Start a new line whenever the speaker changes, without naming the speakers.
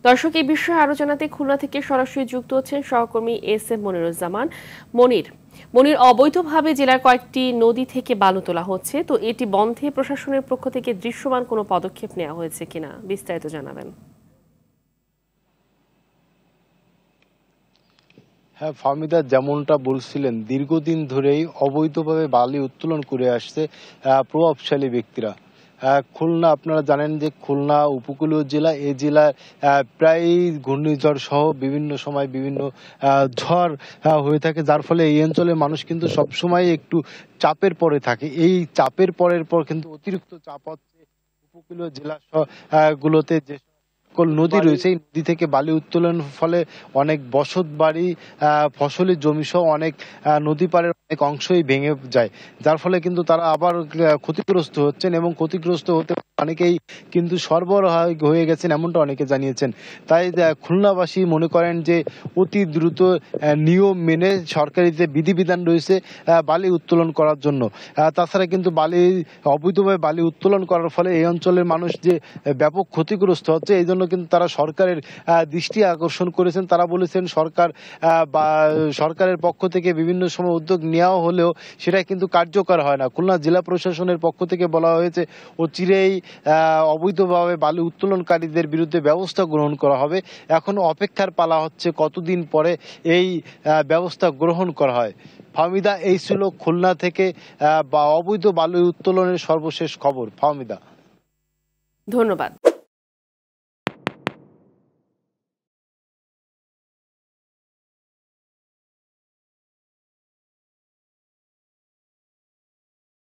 দর্শক, এই বিষয়ে আরো জানাতে খুলনা থেকে সরাসরি যুক্ত হচ্ছেন সহকর্মী এস এম মনিরুজ্জামান। মনির মনির অবৈধভাবে জেলার কয়েকটি নদী থেকে বালু তোলা হচ্ছে, তো এটি বন্ধে প্রশাসনের পক্ষ থেকে দৃশ্যমান কোনো পদক্ষেপ নেওয়া হয়েছে কিনা বিস্তারিত জানাবেন।
হ্যাঁ ফাহমিদা, যেমনটা বলছিলেন, দীর্ঘদিন ধরেই অবৈধভাবে বালি উত্তোলন করে আসছে প্রভাবশালী ব্যক্তিরা। খুলনা, আপনারা জানেন যে খুলনা উপকূলীয় জেলা, এই জেলায় প্রায় ঘূর্ণিঝড় সহ বিভিন্ন সময় বিভিন্ন ঝড় হয়ে থাকে, যার ফলে এই অঞ্চলের মানুষ কিন্তু সবসময় একটু চাপের পরে থাকে। এই চাপের পরের পর কিন্তু অতিরিক্ত চাপ হচ্ছে উপকূলীয় জেলা গুলোতে, যে সকল নদী রয়েছে এই নদী থেকে বালি উত্তোলনের ফলে অনেক বসত বাড়ি, ফসলি জমি সহ অনেক নদী পাড়ের অনেক অংশই ভেঙে যায়, যার ফলে কিন্তু তারা আবার ক্ষতিগ্রস্ত হচ্ছেন এবং ক্ষতিগ্রস্ত হতে অনেকেই কিন্তু সরবরাহ হয়ে গেছেন, এমনটা অনেকে জানিয়েছেন। তাই খুলনাবাসী মনে করেন যে অতি দ্রুত নিয়ম মেনে সরকারি যে বিধিবিধান রয়েছে বালি উত্তোলন করার জন্য। তাছাড়া কিন্তু অবৈধভাবে বালি উত্তোলন করার ফলে এই অঞ্চলের মানুষ যে ব্যাপক ক্ষতিগ্রস্ত হচ্ছে, এই জন্য কিন্তু তারা সরকারের দৃষ্টি আকর্ষণ করেছেন। তারা বলেছেন বা সরকারের পক্ষ থেকে বিভিন্ন সময় উদ্যোগ নেওয়া হলেও সেটা কিন্তু কার্যকর হয় না। খুলনা জেলা প্রশাসনের পক্ষ থেকে বলা হয়েছে অচিরেই অবৈধভাবে বালি উত্তোলনকারীদের বিরুদ্ধে ব্যবস্থা গ্রহণ করা হবে। এখন অপেক্ষার পালা হচ্ছে কতদিন পরে এই ব্যবস্থা গ্রহণ করা হয়। ফাহমিদা, এই ছিল খুলনা থেকে অবৈধ বালি উত্তোলনের সর্বশেষ খবর। ফাহমিদা,
ধন্যবাদ।